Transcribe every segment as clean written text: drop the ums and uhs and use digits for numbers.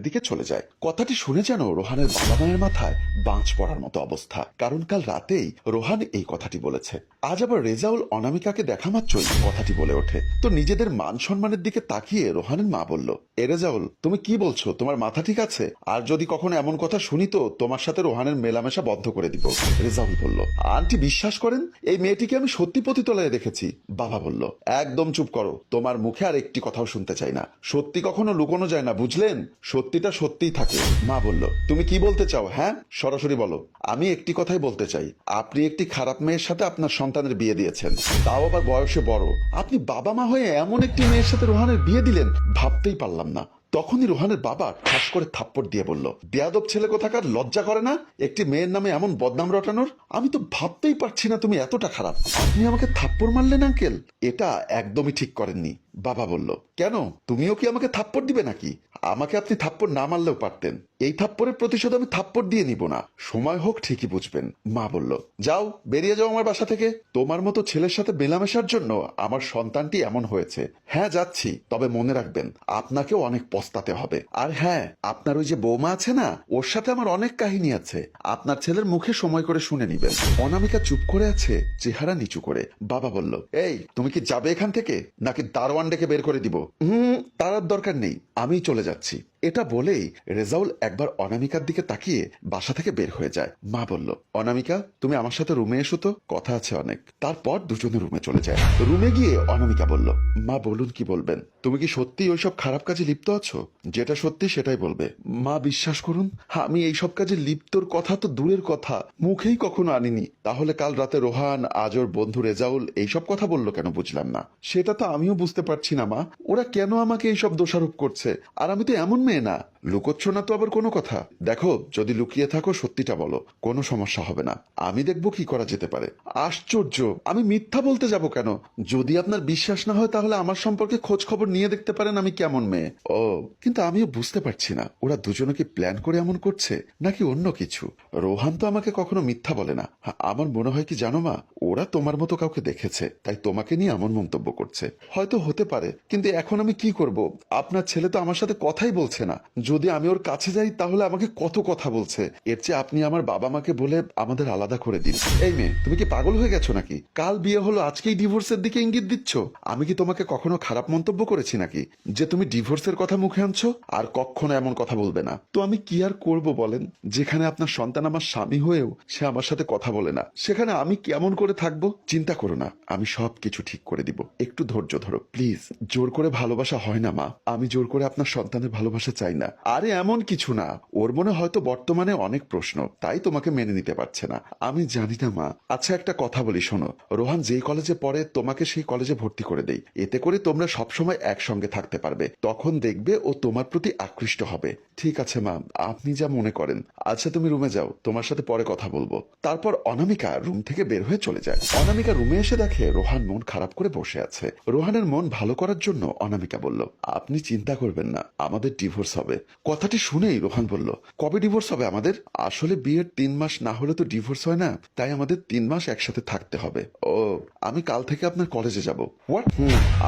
দিকে চলে যায়। কথাটি শুনে যেন রোহানের বাবা মায়ের মাথায় বাজ পড়ার মতো অবস্থা, কারণ কাল রাতেই রোহান এই কথাটি বলেছে। আজ আবার রেজাউল অনামিকাকে দেখা মাত্রই কথাটি বলে ওঠে। তো নিজেদের মান সম্মানের দিকে তাকিয়ে রোহানের মা বলল, এ রেজাউল, তুমি কি বলছো? তোমার মাথা ঠিক আছে? আর যদি কখনো এমন কথা শুনি তো তোমার সাথে রোহানের মেলামেশা বন্ধ করে দিব। রেজাউল বলল, আন্টি বিশ্বাস করেন, এই মেয়েটিকে আমি সত্যি পতিতলায় দেখেছি। বাবা বলল, একদম চুপ করো, তোমার মুখে আর একটি কথাও শুনতে চাই না। সত্যি কখনো লুকোনো যায় না, বুঝলেন? সত্যিটা সত্যিই থাকে। মা বলল, তুমি কি বলতে চাও? হ্যাঁ, সরাসরি বলো। আমি একটি কথাই বলতে চাই, আপনি একটি খারাপ মেয়ের সাথে আপনার সন্তানের বিয়ে দিয়েছেন, তাও আবার বয়সে বড়। আপনি বাবা মা হয়ে এমন একটি মেয়ের সাথে রোহানের বিয়ে দিলেন, ভাবতেই পারলাম না। তখনই রোহানের বাবা ঠাস করে থাপ্পড় দিয়ে বলল, বেয়াদব ছেলে কোথাকার, লজ্জা করে না একটি মেয়ের নামে এমন বদনাম রটানোর? আমি তো ভাবতেই পারছি না তুমি এতটা খারাপ। আপনি আমাকে থাপ্পড় মারলেন আঙ্কেল, এটা একদমই ঠিক করেননি। বাবা বলল, কেন, তুমিও কি আমাকে থাপ্পড় দিবে নাকি? আমাকে আপনি থাপ্পড় না মারলেও পারতেন। এই থাপ্পড়ের প্রতিশোধ আমি থাপ্পড় দিয়ে নিব না, সময় হোক ঠিকই বুঝবেন। মা বলল, যাও, বেরিয়ে যাও আমার বাসা থেকে। তোমার মতো ছেলের সাথে মেলামেশার জন্য আমার সন্তানটি এমন হয়েছে। হ্যাঁ যাচ্ছি, তবে মনে রাখবেন আপনাকেও অনেক পস্তাতে হবে। আর হ্যাঁ, আপনার ওই যে বৌমা আছে না, ওর সাথে আমার অনেক কাহিনী আছে, আপনার ছেলের মুখে সময় করে শুনে নিবেন। অনামিকা চুপ করে আছে, চেহারা নিচু করে। বাবা বলল, এই তুমি কি যাবে এখান থেকে, নাকি দারোয়ান ডেকে বের করে দিব? তার আর দরকার নেই, আমিই চলে যাচ্ছি। এটা বলেই রেজাউল একবার অনামিকার দিকে তাকিয়ে বাসা থেকে বের হয়ে যায়। মা বলল, অনামিকা তুমি আমার সাথে রুমে এসো তো, কথা আছে অনেক। তারপর দুজনে রুমে চলে যায়। রুমে গিয়ে অনামিকা বলল, মা বলুন কি বলবেন? তুমি কি সত্যি ওইসব খারাপ কাজে লিপ্ত আছো? যেটা সত্যি সেটাই বলবে। মা বিশ্বাস করুন, আমি এইসব কাজে লিপ্তর কথা তো দূরের কথা, মুখেই কখনো আনিনি। তাহলে কাল রাতে রোহান, আজ ওর বন্ধু রেজাউল এইসব কথা বললো কেন বুঝলাম না। সেটা তো আমিও বুঝতে পারছি না মা, ওরা কেন আমাকে এইসব দোষারোপ করছে? আর আমি তো এমন মেয়ে না। লুকোচ্ছ না তো আবার কোনো কথা? দেখো, যদি লুকিয়ে থাকো সত্যিটা বলো, কোনো সমস্যা হবে না, আমি দেখবো কি করা যেতে পারে। আশ্চর্য, আমি মিথ্যা বলতে যাব কেন? যদি আপনার বিশ্বাস না হয় তাহলে আমার সম্পর্কে খোঁজ খবর নিয়ে দেখতে পারেন আমি কেমন মেয়ে। ও, কিন্তু আমিও বুঝতে পারছি না, ওরা দুজনে কি প্ল্যান করে এমন করছে নাকি অন্য কিছু? রোহান তো আমাকে কখনো মিথ্যা বলে না। আমার মনে হয় কি জানো মা, ওরা তোমার মতো কাউকে দেখেছে, তাই তোমাকে নিয়ে এমন মন্তব্য করছে। হয়তো হতে পারে, কিন্তু এখন আমি কি করব? আপনার ছেলে তো আমার সাথে কথাই বলছে না। যদি আমি ওর কাছে যাই তাহলে আমাকে কত কথা বলছে। এর চেয়ে আপনি আমার বাবা মাকে বলে আমাদের আলাদা করে দিন। এই মেয়ে, তুমি কি পাগল হয়ে গেছো নাকি? কাল বিয়ে হলো, আজকেই ডিভোর্সের দিকে ইঙ্গিত দিচ্ছ? আমি কি তোমাকে কখনো খারাপ মন্তব্য করেছি নাকি যে তুমি ডিভোর্সের কথা মুখে আনছো? আর কখনো এমন কথা বলবে না। তো আমি কি আর করব বলেন? যেখানে আপনার সন্তান আমার স্বামী হয়েও সে আমার সাথে কথা বলে না, সেখানে আমি কেমন করে থাকবো? চিন্তা করো না, আমি সব কিছু ঠিক করে দিব, একটু ধৈর্য ধরো প্লিজ। জোর করে ভালোবাসা হয় না মা, আমি জোর করে আপনার সন্তানের ভালোবাসা চাই না। আরে এমন কিছু না, ওর মনে হয়তো বর্তমানে অনেক প্রশ্ন, তাই তোমাকে মেনে নিতে পারছে না। আমি জানি না মা। আচ্ছা একটা কথা বলি শোনো, রোহান যেই কলেজে পড়ে তোমাকে সেই কলেজে ভর্তি করে দেই, এতে করে তোমরা সবসময় একসঙ্গে থাকতে পারবে। তখন দেখবে ও তোমার প্রতি আকৃষ্ট হবে। ঠিক আছে মা, আপনি যা মনে করেন। আচ্ছা তুমি রুমে যাও, তোমার সাথে পরে কথা বলবো। তারপর অনামিকা রুম থেকে বের হয়ে চলে যায়। অনামিকা রুমে এসে দেখে রোহান মন খারাপ করে বসে আছে। রোহানের মন ভালো করার জন্য অনামিকা বলল, আপনি চিন্তা করবেন না, আমাদের ডিভোর্স হবে। কথাটি শুনেই রোহান বলল, কবে ডিভোর্স হবে আমাদের? আসলে বিয়ের 3 মাস না হলে তো ডিভোর্স হয় না, তাই আমাদের 3 মাস একসাথে থাকতে হবে। ও, আমি কাল থেকে আপনার কলেজে যাব। হোয়াট?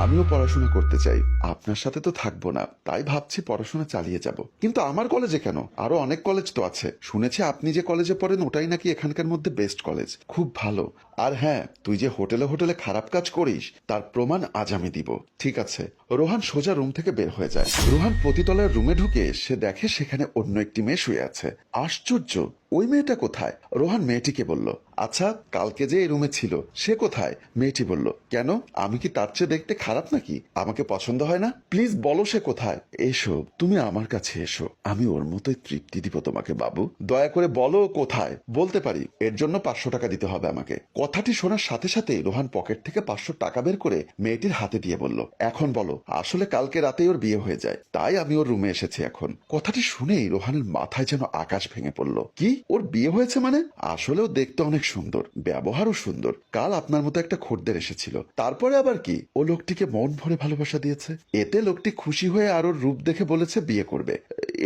আমিও পড়াশোনা করতে চাই, আপনার সাথে তো থাকবো না, তাই ভাবছি পড়াশোনা চালিয়ে যাব। কিন্তু আমার কলেজে কেন? আরো অনেক কলেজ তো আছে। শুনেছি আপনি যে কলেজে পড়েন ওটাই নাকি এখানকার মধ্যে বেস্ট কলেজ, খুব ভালো। আর হ্যাঁ, তুই যে হোটেলে হোটেলে খারাপ কাজ করিস তার প্রমাণ আজ আমি দিব। ঠিক আছে। রোহান সোজা রুম থেকে বের হয়ে যায়। রোহান পতিতলার রুমে ঢুকে সে দেখে সেখানে অন্য একটি মেয়ে শুয়ে আছে। আশ্চর্য, ওই মেয়েটা কোথায়? রোহান মেয়েটিকে বলল, আচ্ছা কালকে যে এই রুমে ছিল সে কোথায়? মেয়েটি বলল, কেন, আমি কি তার চেয়ে দেখতে খারাপ নাকি? আমাকে পছন্দ হয় না? প্লিজ বলো সে কোথায়। এসো, তুমি আমার কাছে এসো, আমি ওর মতোই তৃপ্তি দিব তোমাকে বাবু। দয়া করে বলো কোথায়। বলতে পারি, এর জন্য 500 টাকা দিতে হবে আমাকে। কথাটি শোনার সাথে সাথে রোহান পকেট থেকে 500 টাকা বের করে মেয়েটির হাতে দিয়ে বলল, এখন বলো। আসলে কালকে রাতেই ওর বিয়ে হয়ে যায়, তাই আমি ওর রুমে এসেছি এখন। কথাটি শুনেই রোহানের মাথায় যেন আকাশ ভেঙে পড়ল। কি? ওর বিয়ে হয়েছে মানে? আসলেও দেখতে অনেক সুন্দর, ব্যবহারও সুন্দর। কাল আপনার মতো একটা খদ্দের এসেছিল, তারপরে আবার কি ও লোকটিকে মন ভরে ভালোবাসা দিয়েছে। এতে লোকটি খুশি হয়ে আর ওর রূপ দেখে বলেছে বিয়ে করবে।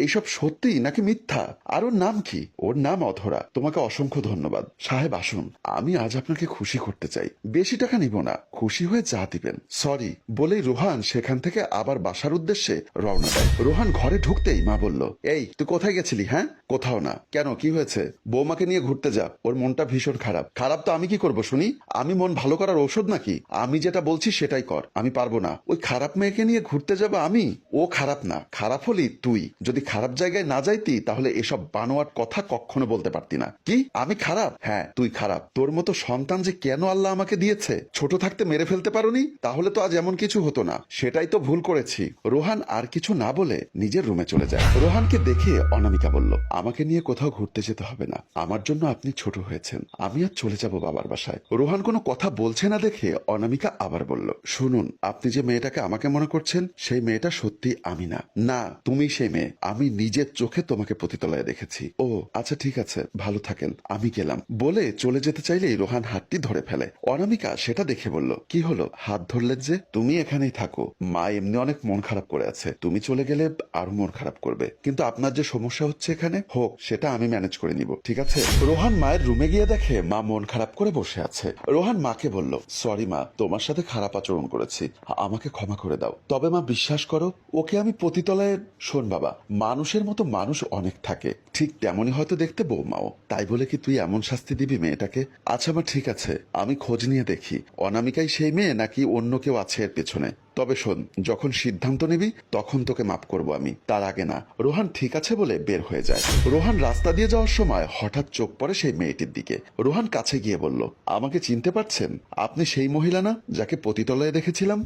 এইসব সত্যি নাকি মিথ্যা? আর ওর নাম কি? ওর নাম অধরা। তোমাকে অসংখ্য ধন্যবাদ। সাহেব আসুন, আমি আজ আপনাকে খুশি করতে চাই। বেশি টাকা নিব না, খুশি হয়ে যা দিবেন। সরি বলেই রোহান সেখান থেকে আবার বাসার উদ্দেশ্যে রওনা দেয়। রোহান ঘরে ঢুকতেই মা বলল, এই তুই কোথায় গেছিলি? হ্যাঁ, কোথাও না। কেন, কি হয়েছে? বৌমাকে নিয়ে ঘুরতে যা। ওর মনটা ভীষণ খারাপ। খারাপ তো আমি কি করব শুনি? আমি মন ভালো করার ঔষধ নাকি? আমি যেটা বলছি সেটাই কর। আমি পারবো না। ওই খারাপ মেয়েকে নিয়ে ঘুরতে যাবো আমি? ও খারাপ না, খারাপ হলি তুই। যদি খারাপ জায়গায় না যাইতি তাহলে এসব বানোয়াট কথা কখনো বলতে পারতি না। কি আমি খারাপ? হ্যাঁ তুই খারাপ। তোর মতো সন্তান যে কেন আল্লাহ আমাকে দিয়েছে। ছোট থাকতে মেরে ফেলতে পারোনি? তাহলে তো আজ এমন কিছু হতো না। সেটাই তো ভুল করেছি। রোহান আর কিছু না বলে নিজের রুমে চলে যায়। রোহানকে দেখে অনামিকা বলল, আমাকে নিয়ে কোথাও ঘুরতে যেতে হবে না। আমার জন্য আপনি ছোট হয়েছেন। আমি আর চলে যাব বাবার বাসায়। রোহান কোনো কথা বলছে না দেখে অনামিকা আবার বলল, শুনুন, আপনি যে মেয়েটাকে আমাকে মনে করছেন সেই মেয়েটা সত্যি আমি না। না, তুমি সেই মেয়ে। আমি নিজের চোখে তোমাকে পতিতলায় দেখেছি। ও আচ্ছা ঠিক আছে, ভালো থাকেন, আমি গেলাম। বলে চলে যেতে চাইলেই রোহান হাতটি ধরে ফেলে। অনামিকা সেটা দেখে বলল, কি হলো, হাত ধরলেন যে? তুমি এখানেই থাকো। মা এমনি অনেক মন খারাপ করে আছে। তুমি চলে গেলে আরো মন খারাপ করবে। কিন্তু আপনার যে সমস্যা হচ্ছে এখানে, হোক, সেটা আমি ম্যানেজ করে নিব, ঠিক আছে? রোহান মায়ের রুমে গিয়ে দেখে মা মন খারাপ করে বসে আছে। রোহান মাকে বলল, সরি মা, তোমার সাথে খারাপ আচরণ করেছি, আমাকে ক্ষমা করে দাও। তবে মা বিশ্বাস করো, ওকে আমি পতিতলায়। শোন বাবা, মানুষের মতো মানুষ অনেক থাকে, ঠিক তেমনই হয়তো দেখতে বৌমাও। তাই বলে কি তুই এমন শাস্তি দিবি মেয়েটাকে? আচ্ছা মা ঠিক আছে, আমি খোঁজ নিয়ে দেখি অনামিকাই সেই মেয়ে নাকি অন্য কেউ আছে এর পেছনে। তবে শোন, যখন সিদ্ধান্ত নিবি তখন তোকে মাফ করব আমি, তার আগে না। রোহান ঠিক আছে বলে বের হয়ে যায়। রোহান রাস্তা দিয়ে যাওয়ার সময় হঠাৎ চোখ পড়ে সেই মেয়েটির দিকে। রোহান কাছে গিয়ে বলল, আমাকে চিনতে পারছেন? আপনি সেই মহিলা না যাকে পতিতলায় দেখেছিলাম?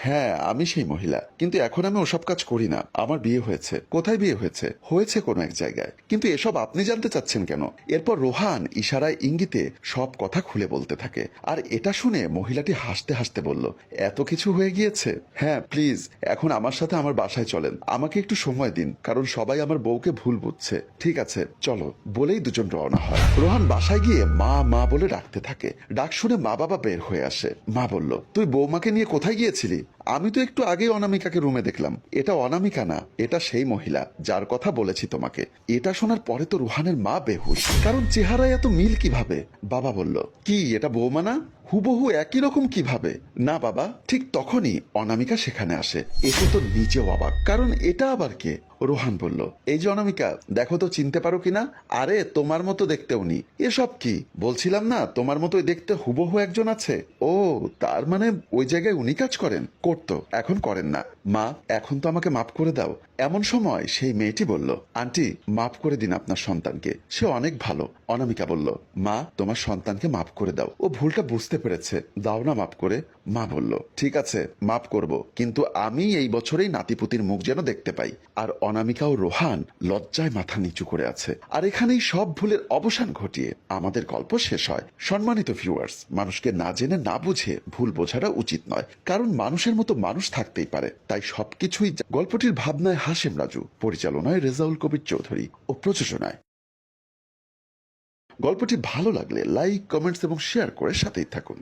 হ্যাঁ আমি সেই মহিলা, কিন্তু এখন আমি ওসব কাজ করি না। আমার বিয়ে হয়েছে। কোথায় বিয়ে হয়েছে? হয়েছে কোনো এক জায়গায়। কিন্তু এসব আপনি জানতে চাচ্ছেন কেন? এরপর রোহান ইশারায় ইঙ্গিতে সব কথা খুলে বলতে থাকে। আর এটা শুনে মহিলাটি হাসতে হাসতে বলল, এত কিছু হয়ে গিয়েছে? হ্যাঁ প্লিজ, এখন আমার সাথে আমার বাসায় চলেন। আমাকে একটু সময় দিন, কারণ সবাই আমার বউকে ভুল বুঝছে। ঠিক আছে চলো, বলেই দুজন রওনা হয়। রোহান বাসায় গিয়ে মা মা বলে ডাকতে থাকে। ডাক শুনে মা বাবা বের হয়ে আসে। মা বলল, তুই বৌমাকে নিয়ে কোথায় গিয়েছিলি? আমি তো একটু আগেই অনামিকাকে রুমে দেখলাম। এটা অনামিকা না, এটা সেই মহিলা যার কথা বলেছি তোমাকে। এটা শোনার পরে তো রোহানের মা বেহুশ, কারণ চেহারায় এত মিল কিভাবে। বাবা বলল, কি এটা বৌমা না? হুবহু একই রকম কিভাবে? না বাবা। ঠিক তখনই অনামিকা সেখানে আসে। এসে তো নিজেও অবাক, কারণ এটা আবার কে? রোহান বলল, এই যে অনামিকা, দেখো তো চিনতে পারো কিনা। আরে তোমার মতো দেখতে উনি। এসব কি বলছিলাম না, তোমার মতোই দেখতে হুবহু একজন আছে। ও তার মানে ওই জায়গায় উনি কাজ করেন? করতো, এখন করেন না। মা এখন তো আমাকে মাফ করে দাও। এমন সময় সেই মেয়েটি বলল, আন্টি মাফ করে দিন আপনার সন্তানকে, সে অনেক ভালো। অনামিকা বলল, মা তোমার সন্তানকে মাফ করে দাও, ও ভুলটা বুঝতে পেরেছে, দাও না মাফ করে। মা বলল, ঠিক আছে মাফ করব, কিন্তু আমি এই বছরেই নাতিপুতির মুখ যেন দেখতে পাই। আর অনামিকা ও রোহান লজ্জায় মাথা নিচু করে আছে। আর এখানেই সব ভুলের অবসান ঘটিয়ে আমাদের গল্প শেষ হয়। সম্মানিত ভিউয়ার্স, মানুষকে না জেনে না বুঝে ভুল বোঝাটা উচিত নয়, কারণ মানুষের মতো মানুষ থাকতেই পারে। তাই সবকিছুই। গল্পটির ভাবনায় হাশেম রাজু, পরিচালনায় রেজাউল কবির চৌধুরী ও প্রযোজনায়। গল্পটি ভালো লাগলে লাইক, কমেন্টস এবং শেয়ার করে সাথেই থাকুন।